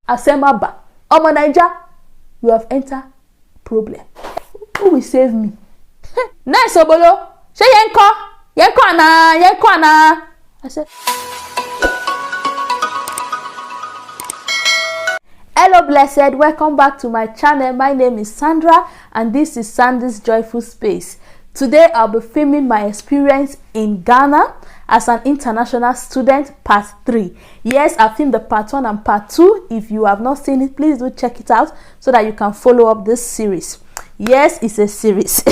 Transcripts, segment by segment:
Asemaba. Omo Naija, you have entered problem. Who will save me? Nice obolo. Say yenko. Yenko ana. I said, hello blessed, welcome back to my channel. My name is Sandra and this is Sandie's Joyful Space. Today I'll be filming my experience in Ghana as an international student, part 3. Yes, I filmed the part 1 and part 2. If you have not seen it, please do check it out so that you can follow up this series. Yes, it's a series.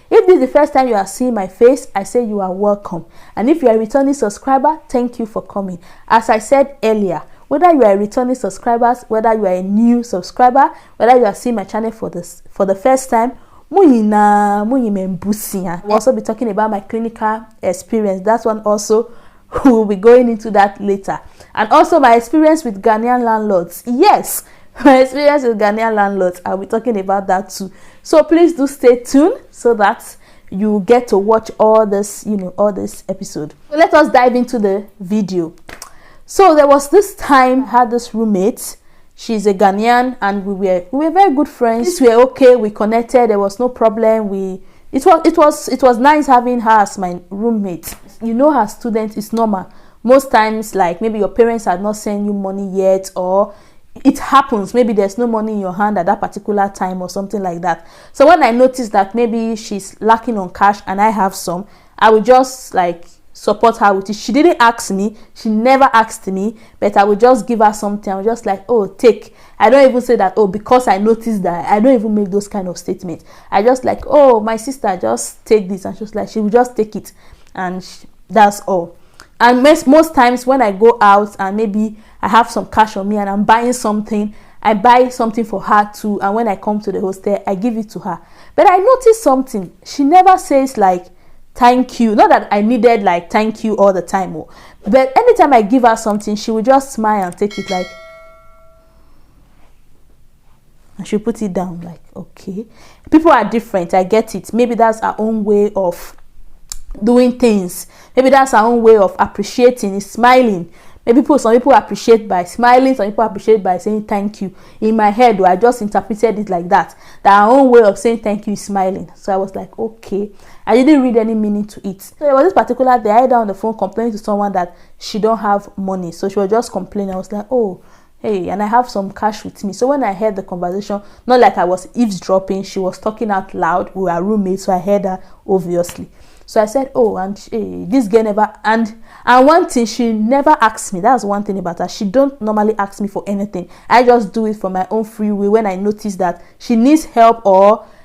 If this is the first time you are seeing my face, I say you are welcome. And if you are a returning subscriber, thank you for coming. As I said earlier, whether you are a returning subscriber, whether you are a new subscriber, whether you are seeing my channel for the first time, we'll also be talking about my clinical experience. That one also, we'll be going into that later. And also my experience with Ghanaian landlords. Yes, my experience with Ghanaian landlords. I'll be talking about that too. So please do stay tuned so that you get to watch all this, all this episode. So let us dive into the video. So there was this time I had this roommate. She's a Ghanaian and we were very good friends. We were okay, we connected, there was no problem. It was nice having her as my roommate. Her student is normal. Most times, like maybe your parents had not sent you money yet, or it happens, maybe there's no money in your hand at that particular time or something like that. So when I noticed that maybe she's lacking on cash and I have some, I would just like support her with it. She didn't ask me, she never asked me, but I would just give her something. I was just like, oh, take. I don't even say that, oh, because I noticed that. I don't even make those kind of statements. I just like, oh, my sister, just take this. And she would just take it, and that's all. And most times when I go out and maybe I have some cash on me and I'm buying something, I buy something for her too, and when I come to the hostel, I give it to her. But I noticed something. She never says like thank you. Not that I needed like thank you all the time, but anytime I give her something, she would just smile and take it like, and she put it down like, okay. People are different, I get it. Maybe that's our own way of doing things. Maybe that's our own way of appreciating, is smiling. Maybe some people appreciate by smiling, some people appreciate by saying thank you. In my head, I just interpreted it like that. That our own way of saying thank you is smiling. So I was like, okay. I didn't read any meaning to it. So there was this particular day, I had her on the phone complaining to someone that she don't have money. So she was just complaining. I was like, oh, hey, and I have some cash with me. So when I heard the conversation, not like I was eavesdropping, she was talking out loud. We were roommates, so I heard her obviously. So I said, oh, and this girl never, and one thing, she never asks me. That's one thing about her. She don't normally ask me for anything. I just do it for my own free will when I notice that she needs help,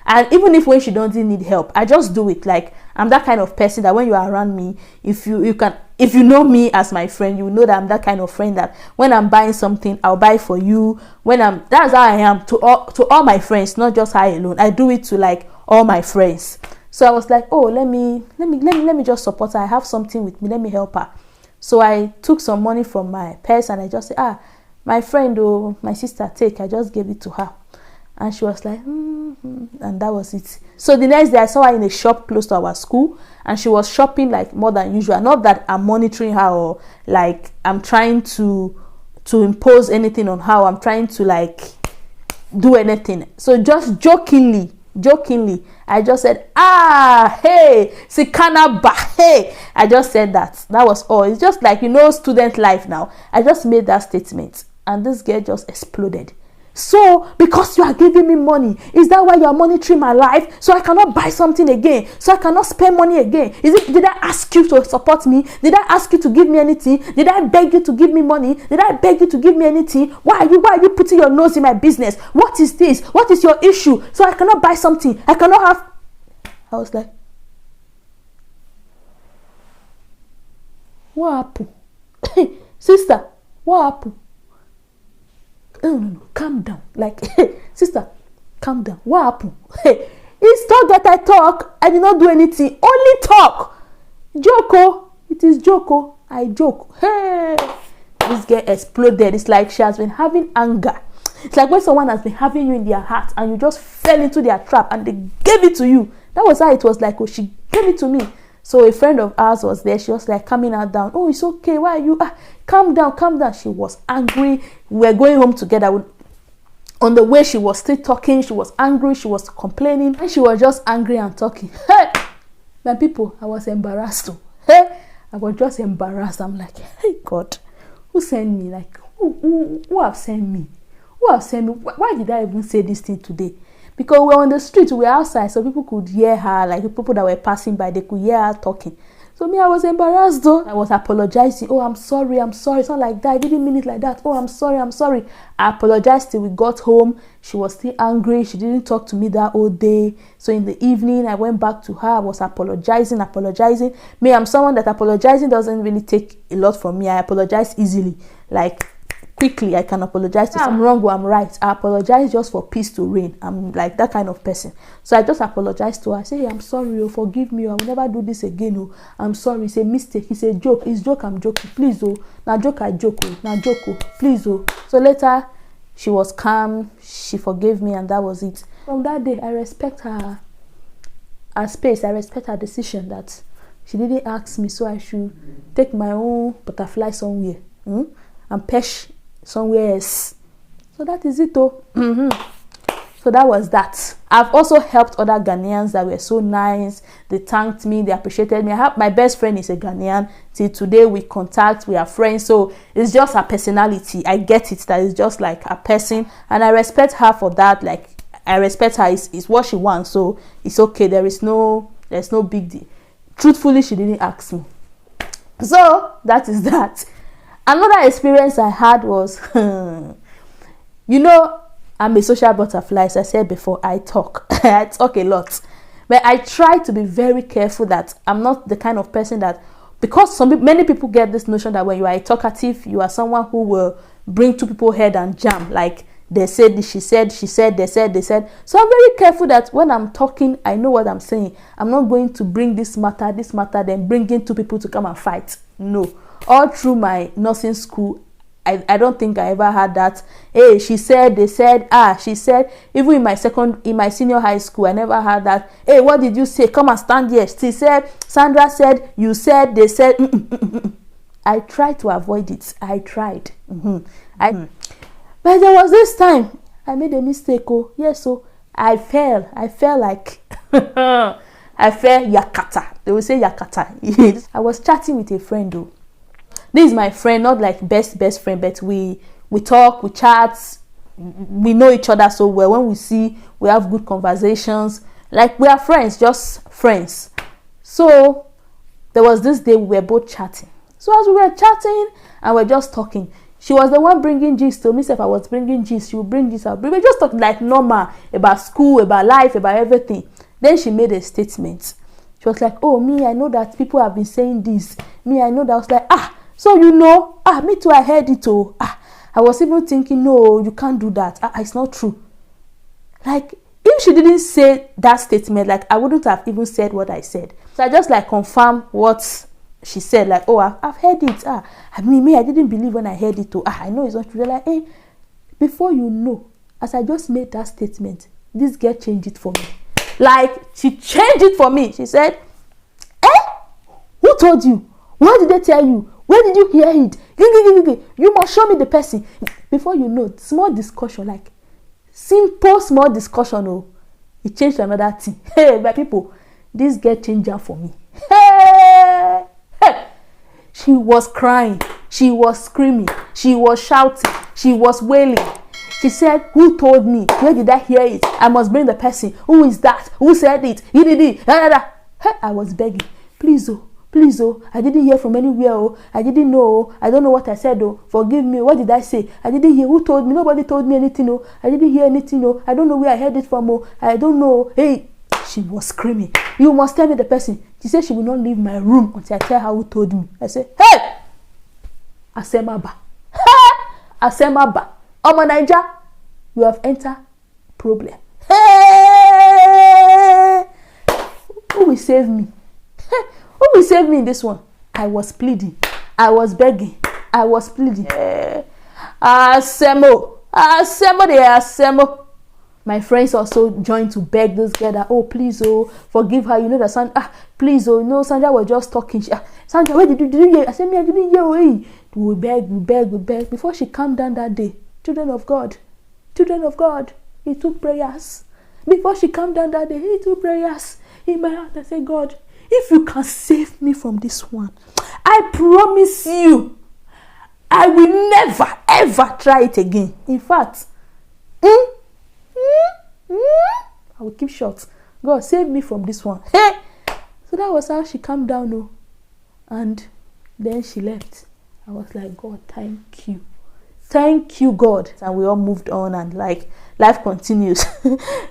and even if when she doesn't need help, I just do it. Like, I'm that kind of person that when you are around me, if you know me as my friend, you know that I'm that kind of friend that when I'm buying something, I'll buy for you. That's how I am to all my friends, not just her alone. I do it to like all my friends. So I was like, oh, let me just support her. I have something with me. Let me help her. So I took some money from my purse and I just said, my friend, my sister, take. I just gave it to her. And she was like, and that was it. So the next day I saw her in a shop close to our school and she was shopping like more than usual. Not that I'm monitoring her or like I'm trying to impose anything on her. I'm trying to like do anything. So just jokingly, I just said, hey, Sikana ba, hey. I just said that. That was all. It's just like, student life now. I just made that statement and this girl just exploded. So, because you are giving me money, is that why you are monitoring my life? So I cannot buy something again? So I cannot spend money again? Did I ask you to support me? Did I ask you to give me anything? Did I beg you to give me money? Did I beg you to give me anything? Why are you putting your nose in my business? What is this? What is your issue? So I cannot buy something. I cannot have... I was like, what happened? Hey, sister, what happened? No, calm down. Like, hey, sister, calm down. What happened? Hey, it's talk that I talk. I did not do anything. Only talk. Joko. It is Joko. I joke. Hey, this girl exploded. It's like she has been having anger. It's like when someone has been having you in their heart and you just fell into their trap and they gave it to you. That was how it was like. Oh, she gave it to me. So a friend of ours was there. She was like calming her down. Oh, it's okay. Why are you? Calm down, calm down. She was angry. We were going home together. On the way, she was still talking. She was angry. She was complaining. And she was just angry and talking. Hey, my people, I was embarrassed too. Hey, I was just embarrassed. I'm like, hey, God, who sent me? Like, who have sent me? Who have sent me? Why did I even say this thing today? Because we were on the street, we were outside, so people could hear her, like people that were passing by, they could hear her talking. So me, I was embarrassed though. I was apologizing. Oh, I'm sorry. It's not like that. I didn't mean it like that. Oh, I'm sorry. I apologized till we got home. She was still angry. She didn't talk to me that whole day. So in the evening, I went back to her. I was apologizing. Me, I'm someone that apologizing doesn't really take a lot from me. I apologize easily. Like, quickly, I can apologize. If I'm wrong or I'm right, I apologize just for peace to reign. I'm like that kind of person. So I just apologized to her. I say, hey, I'm sorry, forgive me. I will never do this again. Oh, I'm sorry. It's a mistake. It's a joke. It's joke. I'm joking. Please, oh. Now joke, I joke. Oh. Now joke. Oh. Please, oh. So later, she was calm. She forgave me, and that was it. From that day, I respect her space. I respect her decision that she didn't ask me, so I should take my own butterfly somewhere and perch somewhere else. So that is it though. So that was that. I've also helped other Ghanaians that were so nice. They thanked me, they appreciated me. My best friend is a Ghanaian. Till today we contact, we are friends. So it's just her personality. I get it, that is just like a person, and I respect her for that. Like, I respect her. It's what she wants, so it's okay. There's no big deal. Truthfully, she didn't ask me. So that is that. Another experience I had was, you know, I'm a social butterfly. As I said before, I talk. I talk a lot. But I try to be very careful that I'm not the kind of person that, because many people get this notion that when you are a talkative, you are someone who will bring two people's head and jam. Like, they said, she said, they said. So I'm very careful that when I'm talking, I know what I'm saying. I'm not going to bring this matter, then bring in two people to come and fight. No. All through my nursing school, I don't think I ever had that. Hey, she said, they said, she said. Even in my senior high school, I never had that. Hey, what did you say? Come and stand here. She said, Sandra said, you said, they said. I tried to avoid it. I tried. But there was this time I made a mistake. Oh, yes. So I fell like I fell yakata. They will say yakata. I was chatting with a friend though. This is my friend, not like best friend, but we talk, we chat, we know each other so well. When we see, we have good conversations. Like, we are friends, just friends. So there was this day we were both chatting. So as we were chatting and we're just talking, she was the one bringing gist to me. If I was bringing gist, she would bring this out. We were just talking like normal about school, about life, about everything. Then she made a statement. She was like, oh, me, I know that people have been saying this. Me, I know that. I was like, so you know, me too, I heard it. Oh, I was even thinking, no, you can't do that. It's not true. Like, if she didn't say that statement, like, I wouldn't have even said what I said. So I just like confirm what she said. Like, oh, I've heard it. I didn't believe when I heard it. Oh, I know it's not true. They're like, hey, before you know, as I just made that statement, this girl changed it for me. Like, she changed it for me. She said, who told you? What did they tell you? Where did you hear it? You must show me the person. Before you know, small discussion, like simple small discussion, it changed to another thing. Hey, my people, this girl changed her for me. Hey! She was crying. She was screaming. She was shouting. She was wailing. She said, who told me? Where did I hear it? I must bring the person. Who is that? Who said it? He did it. Hey, I was begging. Please, I didn't hear from anywhere. I didn't know. I don't know what I said. Forgive me. What did I say? I didn't hear. Who told me? Nobody told me anything. I didn't hear anything. I don't know where I heard it from. I don't know. Hey, she was screaming. You must tell me the person. She said she will not leave my room until I tell her who told me. I said, hey, Asemaba. Hey, Asemaba. Omo Naija, you have entered problem. Hey, who will save me? Who will save me in this one? I was pleading. I was begging. I was pleading. Asemo. My friends also joined to beg this girl that, oh, please, oh, forgive her. You know that Sandra, please, oh, no, Sandra was just talking. Sandra, where did you hear? I said, me, I didn't hear. Oh, hey. We beg. Before she calmed down that day, children of God, he took prayers. Before she calmed down that day, he took prayers. In my heart, I said, God, if you can save me from this one, I promise you, I will never, ever try it again. In fact, I will keep short. God, save me from this one. Hey! So that was how she calmed down. Oh. And then she left. I was like, God, thank you. Thank you, God. And we all moved on, and like life continues.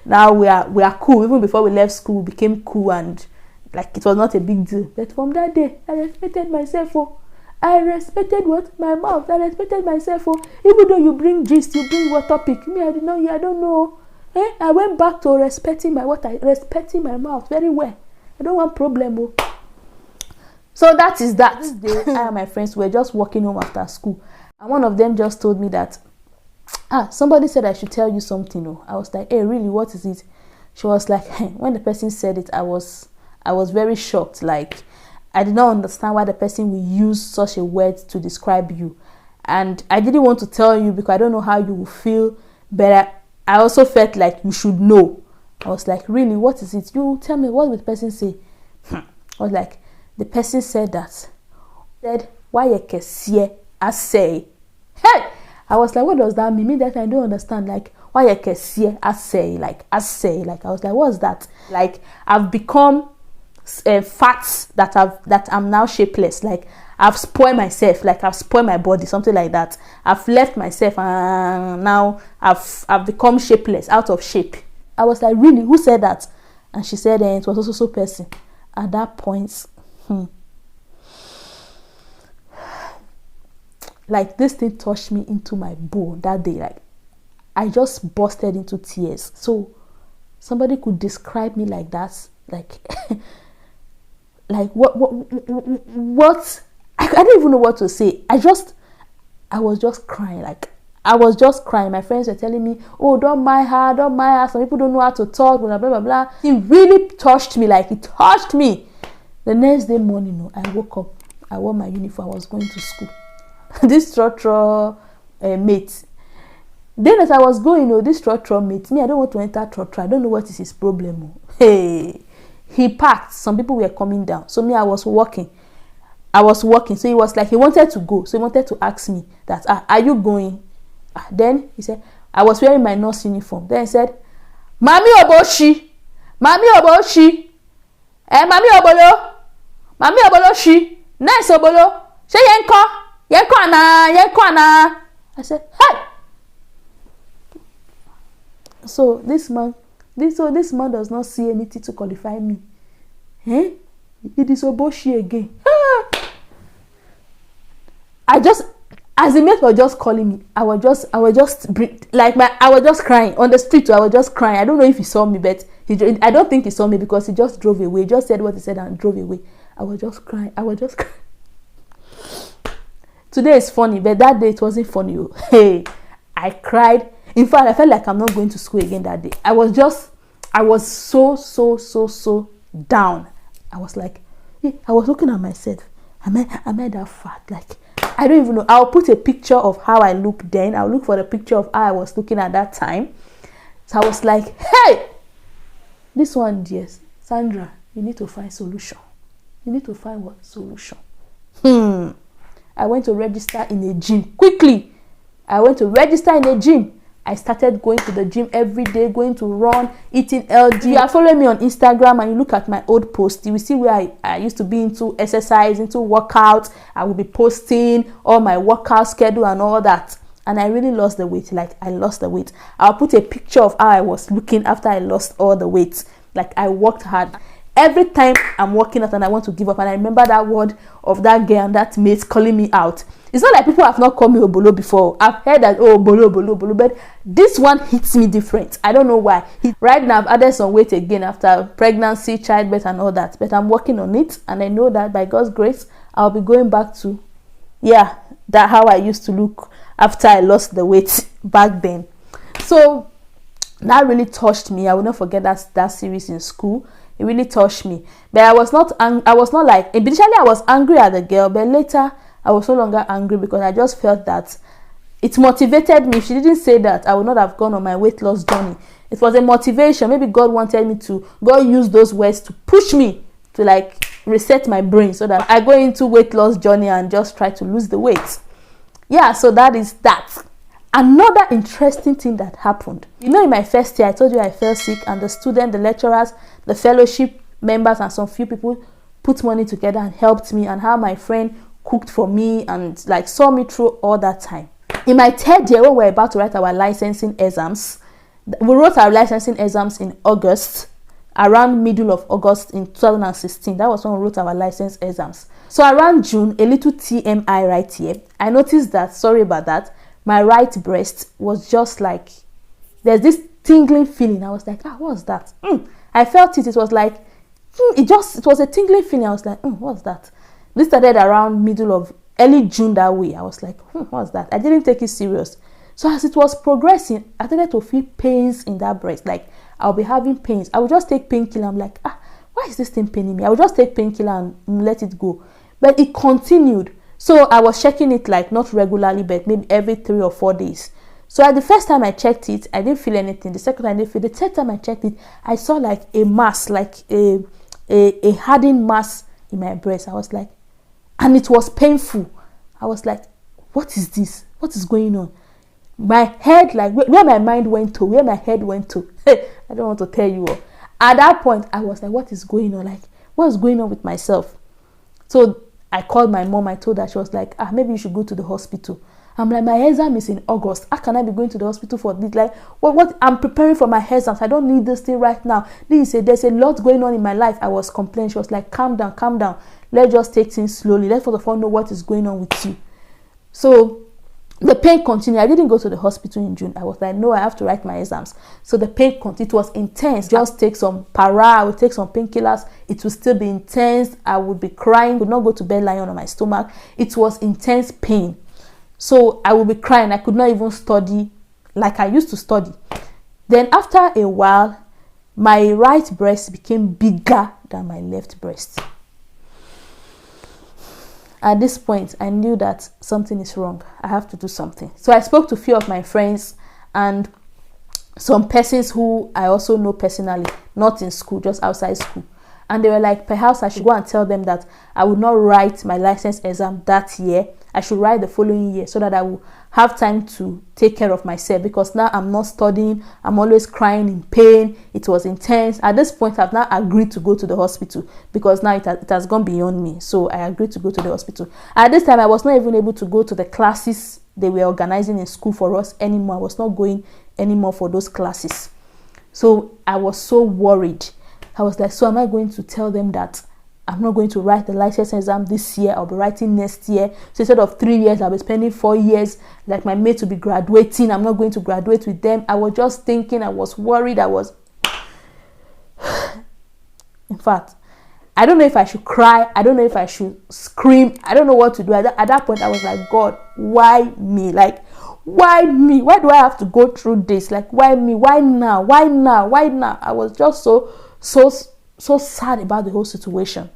Now we are cool. Even before we left school, we became cool, and like it was not a big deal. But from that day, I respected myself. Oh. I respected what? My mouth. I respected myself. Oh. Even though you bring gist, you bring what topic. Me, I did not hear. I don't know. I went back to respecting my mouth very well. I don't want problem. Oh. So that is that. This day, I and my friends were just walking home after school, and one of them just told me that, somebody said I should tell you something. Oh. I was like, hey, really, what is it? She was like, when the person said it, I was very shocked. Like, I did not understand why the person will use such a word to describe you, and I didn't want to tell you because I don't know how you will feel, but I also felt like you should know. I was like, really, what is it? You tell me, what will the person say? I was like, the person said that. Said, why you can see I say? Hey! I was like, what does that mean? Me that I don't understand. Like, why you can see I say? Like, I say. Like, I was like, what's that? Like, I've become fat that I'm now shapeless. Like, I've spoiled myself. Like, I've spoiled my body. Something like that. I've left myself, and now I've become shapeless, out of shape. I was like, really? Who said that? And she said, it was also so person. At that point, like this thing touched me into my bone that day. Like, I just busted into tears. So somebody could describe me like that. Like, like what? I don't even know what to say. I was just crying. Like, I was just crying. My friends were telling me, oh, don't mind her. Some people don't know how to talk, blah, blah, blah, blah. It really touched me. Like, it touched me. The next day morning, I woke up. I wore my uniform. I was going to school. This trotro mate. Then as I was going, this trotro mate, me, I don't want to enter trotro. I don't know what is his problem. Hey, he parked. Some people were coming down. So me, I was walking. So he was like, he wanted to go. So he wanted to ask me that, are you going? Then he said, I was wearing my nurse uniform. Then he said, Mami Oboshi. Mami Obolo shi. Nice Obolo. Say yenko ana. I said, hey. So this man does not see anything to qualify me. It is Oboshi again. As the mate was just calling me, I was just crying on the street. I was just crying. I don't know if he saw me, but I don't think he saw me because he just drove away. He just said what he said and drove away. I was just crying. Today is funny, but that day it wasn't funny. Hey, I cried. In fact, I felt like I'm not going to school again that day. I was so down. I was like, I was looking at myself. Am I that fat? Like, I don't even know. I'll put a picture of how I look then. I'll look for the picture of how I was looking at that time. So I was like, hey, this one, yes, Sandra, you need to find solution. You need to find what? Solution. I went to register in a gym. Quickly. I went to register in a gym. I started going to the gym every day, going to run, eating LG. You follow me on Instagram and you look at my old posts, you will see where I used to be into exercise, into workouts. I will be posting all my workout schedule and all that. And I really lost the weight. Like, I lost the weight. I'll put a picture of how I was looking after I lost all the weight. Like, I worked hard. Every time I'm working out and I want to give up, and I remember that word of that girl and that mate calling me out. It's not like people have not called me Obolo before. I've heard that, Bolo, but this one hits me different. I don't know why. Right now, I've added some weight again after pregnancy, childbirth, and all that. But I'm working on it, and I know that by God's grace, I'll be going back to, that how I used to look after I lost the weight back then. So That really touched me. I will not forget that series in school. It really touched me. But I was not like, initially I was angry at the girl, but later I was no longer angry because I just felt that it motivated me. If she didn't say that, I would not have gone on my weight loss journey. It was a motivation. Maybe God wanted me to, God used those words to push me to like reset my brain so that I go into weight loss journey and just try to lose the weight. Yeah, so that is that. Another interesting thing that happened. In my first year, I told you I fell sick, and the students, the lecturers, the fellowship members, and some few people put money together and helped me, and how my friend cooked for me and like saw me through all that time. In my third year, when we were about to write our licensing exams, we wrote our licensing exams in August, around middle of August in 2016. That was when we wrote our license exams. So around June, a little TMI right here, I noticed that, sorry about that, my right breast was just like, there's this tingling feeling. I was like, what was that? I felt it. It was like, it was a tingling feeling. I was like, what's that? This started around early June that way. I was like, what's that? I didn't take it serious. So as it was progressing, I started to feel pains in that breast. Like, I'll be having pains. I would just take painkiller. I'm like, why is this thing paining me? I would just take painkiller and let it go. But it continued. So I was checking it like not regularly, but maybe every 3 or 4 days. So at the first time I checked it, I didn't feel anything. The second time I didn't feel. The third time I checked it, I saw like a mass, like a hardened mass in my breast. I was like, and it was painful. I was like, what is this? What is going on? My head, like where my mind went to, where my head went to. I don't want to tell you all. At that point, I was like, what is going on? Like, what's going on with myself? So I called my mom. I told her. She was like, maybe you should go to the hospital. I'm like, my exam is in August. How can I be going to the hospital for this? Like, what? I'm preparing for my exams. I don't need this thing right now. There's a lot going on in my life. I was complaining. She was like, calm down, calm down. Let's just take things slowly. Let's first of all know what is going on with you. So the pain continued. I didn't go to the hospital in June. I was like, no, I have to write my exams. So the pain continued. It was intense. Just take some para. I would take some painkillers. It would still be intense. I would be crying. Would not go to bed lying on my stomach. It was intense pain. So I would be crying. I could not even study like I used to study. Then after a while, my right breast became bigger than my left breast. At this point, I knew that something is wrong. I have to do something. So I spoke to a few of my friends and some persons who I also know personally, not in school, just outside school. And they were like, perhaps I should go and tell them that I would not write my license exam that year. I should write the following year so that I will have time to take care of myself, because now I'm not studying. I'm always crying in pain. It was intense. At this point, I've now agreed to go to the hospital because now it has gone beyond me. So I agreed to go to the hospital. At this time, I was not even able to go to the classes they were organizing in school for us anymore. I was not going anymore for those classes. So I was so worried. I was like, so am I going to tell them that I'm not going to write the license exam this year? I'll be writing next year. So instead of 3 years, I'll be spending 4 years. Like my mates will be graduating. I'm not going to graduate with them. I was just thinking. I was worried. In fact, I don't know if I should cry. I don't know if I should scream. I don't know what to do. At that point, I was like, God, why me? Like, why me? Why do I have to go through this? Like, why me? Why now? Why now? Why now? I was just so sad about the whole situation.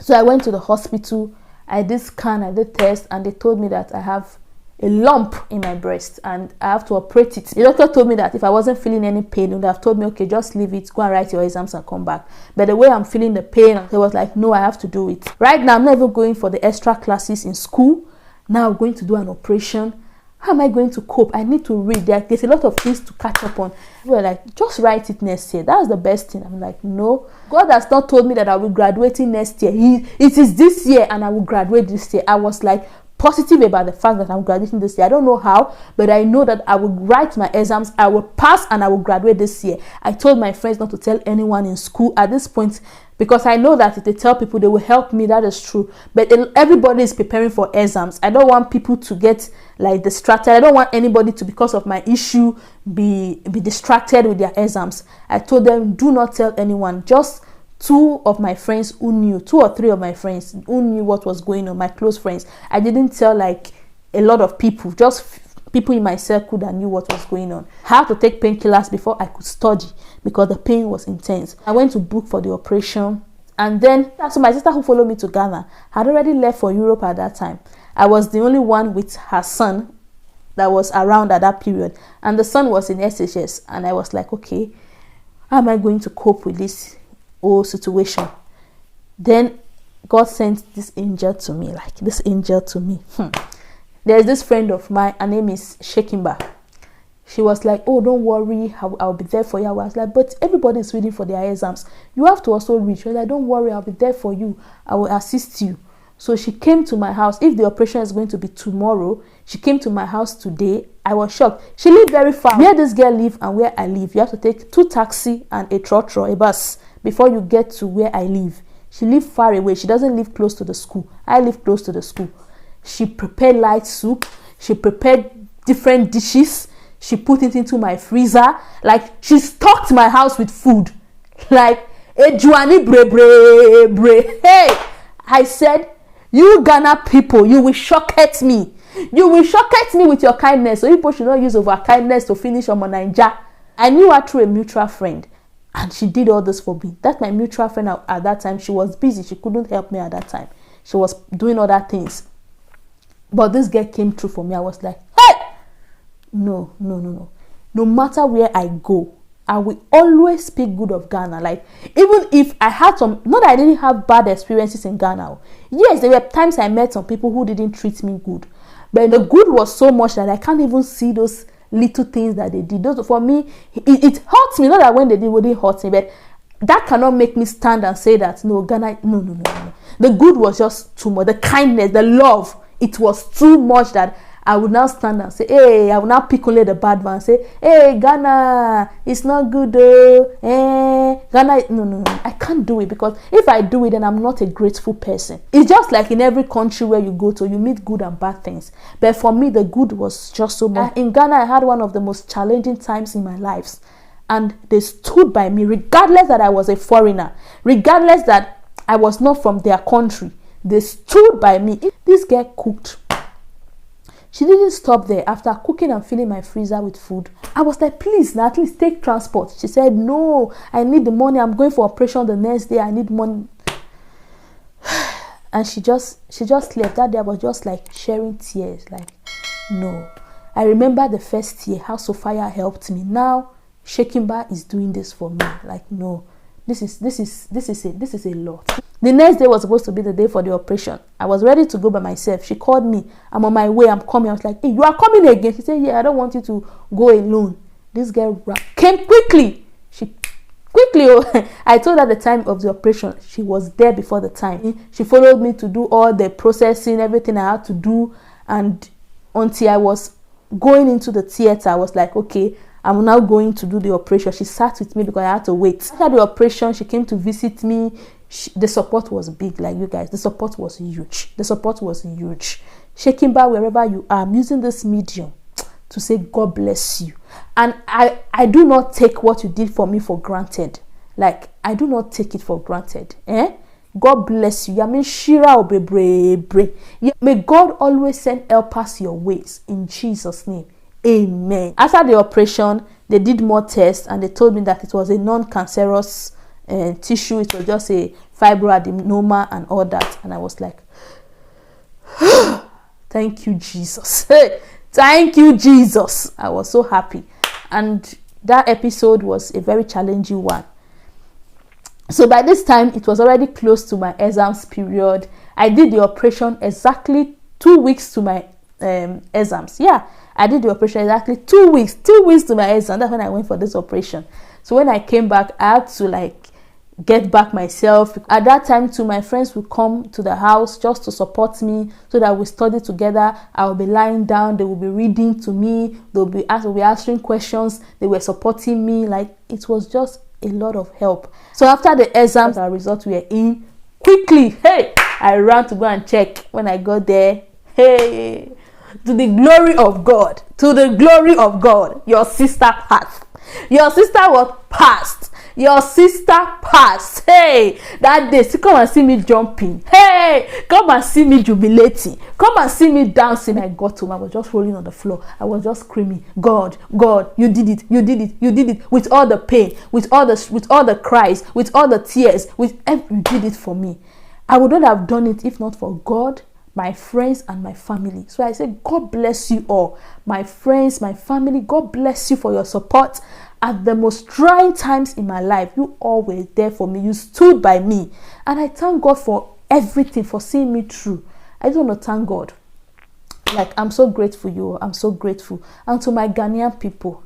So I went to the hospital. I did scan, I did test, and they told me that I have a lump in my breast and I have to operate it. The doctor told me that if I wasn't feeling any pain, they would have told me, okay, just leave it, go and write your exams and come back. But the way I'm feeling the pain, they was like, no, I have to do it. Right now, I'm not even going for the extra classes in school. Now I'm going to do an operation. How am I going to cope? I need to read. There's a lot of things to catch up on. We were like, just write it next year. That's the best thing. I'm like, no. God has not told me that I will be graduating next year. It is this year and I will graduate this year. I was like positive about the fact that I'm graduating this year. I don't know how, but I know that I will write my exams. I will pass and I will graduate this year. I told my friends not to tell anyone in school at this point, because I know that if they tell people, they will help me. That is true. But everybody is preparing for exams. I don't want people to get like distracted. I don't want anybody to, because of my issue, be distracted with their exams. I told them, do not tell anyone. Just 2 of my friends who knew, 2 or 3 of my friends who knew what was going on, my close friends. I didn't tell like a lot of people, just people in my circle that knew what was going on. I had to take painkillers before I could study because the pain was intense. I went to book for the operation, and then so my sister who followed me to Ghana had already left for Europe at that time. I was the only one with her son that was around at that period, and the son was in SHS, and I was like, okay, how am I going to cope with this whole situation? Then God sent this angel to me, There's this friend of mine, her name is Shekimba. She was like, oh, don't worry, I'll be there for you. I was like, but everybody is reading for their exams. You have to also read. She was like, don't worry, I'll be there for you. I will assist you. So she came to my house. If the operation is going to be tomorrow, she came to my house today. I was shocked. She lived very far. Where this girl lives and where I live, you have to take 2 taxis and a trotro, a bus, before you get to where I live. She lived far away. She doesn't live close to the school. I live close to the school. She prepared light soup. She prepared different dishes. She put it into my freezer. Like, she stocked my house with food. Like, a juani bre. Hey, I said, you Ghana people, you will shock at me. You will shock at me with your kindness. So people should not use over kindness to finish on my Niger. I knew her through a mutual friend, and she did all this for me. That's my mutual friend at that time. She was busy. She couldn't help me at that time. She was doing other things. But this girl came through for me. I was like, hey! No. No matter where I go, I will always speak good of Ghana. Like, even if I had some, not that I didn't have bad experiences in Ghana. Yes, there were times I met some people who didn't treat me good. But the good was so much that I can't even see those little things that they did. Those, for me, it hurts me. Not that when they did, it didn't hurt me, but that cannot make me stand and say that, no, Ghana, no. The good was just too much. The kindness, the love, it was too much that I would now stand and say, hey, I would now pick only the bad one and say, hey, Ghana, it's not good though. Ghana, no. I can't do it, because if I do it, then I'm not a grateful person. It's just like in every country where you go to, you meet good and bad things. But for me, the good was just so much. In Ghana, I had one of the most challenging times in my life. And they stood by me, regardless that I was a foreigner, regardless that I was not from their country. They stood by me. This girl cooked. She didn't stop there. After cooking and filling my freezer with food, I was like, please, now at least take transport. She said, no, I need the money. I'm going for operation the next day. I need money. And she just left. That day I was just like sharing tears. Like, no. I remember the first year, how Sophia helped me. Now, Shekimba is doing this for me. Like, no. This is a lot. The next day was supposed to be the day for the operation. I was ready to go by myself. She called me. I'm on my way. I'm coming. I was like, hey, you are coming again? She said, yeah, I don't want you to go alone. This girl came quickly. I told her the time of the operation. She was there before the time. She followed me to do all the processing, everything I had to do. And until I was going into the theater, I was like, okay, I'm now going to do the operation. She sat with me because I had to wait. After the operation, she came to visit me. The support was big, like you guys. The support was huge. Shekimba, wherever you are, I'm using this medium to say God bless you. And I do not take what you did for me for granted. Like, I do not take it for granted. God bless you. May God always send helpers your ways in Jesus' name. Amen. After the operation, they did more tests and they told me that it was a non-cancerous tissue. It was just a fibroadenoma and all that. And I was like, thank you, Jesus. Thank you, Jesus. I was so happy. And that episode was a very challenging one. So by this time, it was already close to my exams period. I did the operation exactly 2 weeks to my exams. Yeah. I did the operation exactly 2 weeks. 2 weeks to my exam. That's when I went for this operation. So when I came back, I had to get back myself. At that time too, my friends would come to the house just to support me so that we study together. I will be lying down. They will be reading to me. They'll be answering questions. They were supporting me. Like, it was just a lot of help. So after the exams, our results were in. Quickly, hey, I ran to go and check. When I got there, hey, to the glory of God, your sister passed. Your sister was passed. your sister passed. Hey, that day, come and see me jumping. Hey, come and see me jubilating. Come and see me dancing. I got home. I was just rolling on the floor. I was just screaming, God, God, you did it, you did it, you did it. With all the pain, with all the cries, with all the tears, you did it for me. I would not have done it if not for God, my friends, and my family. So I say, God bless you all. My friends, my family, God bless you for your support. At the most trying times in my life, you all were there for me. You stood by me. And I thank God for everything, for seeing me through. I don't want to thank God. Like, I'm so grateful, you all. I'm so grateful. And to my Ghanaian people,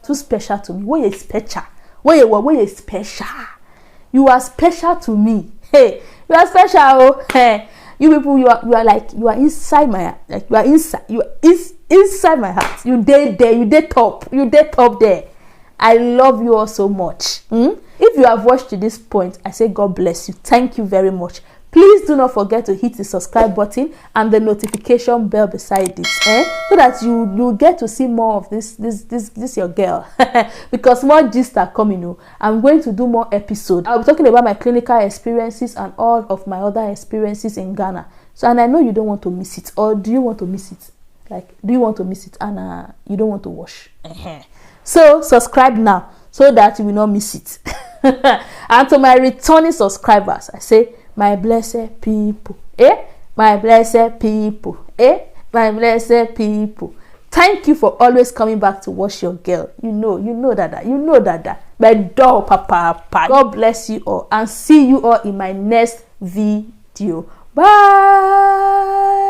too special to me. Where you special? Where you special? You are special to me. Hey, you are special. Oh, hey. You people, you are inside my heart. Like, you are inside my heart. You there, you there top there. I love you all so much. If you have watched to this point, I say God bless you. Thank you very much. Please do not forget to hit the subscribe button and the notification bell beside it, so that you get to see more of this your girl. Because more gist are coming. I'm going to do more episodes. I'll be talking about my clinical experiences and all of my other experiences in Ghana. So, and I know you don't want to miss it. Or do you want to miss it? Like, do you want to miss it and you don't want to watch? So subscribe now so that you will not miss it. And to my returning subscribers, I say, my blessed people, my blessed people, my blessed people. Thank you for always coming back to watch your girl. You know that. My dog, papa. God bless you all and see you all in my next video. Bye.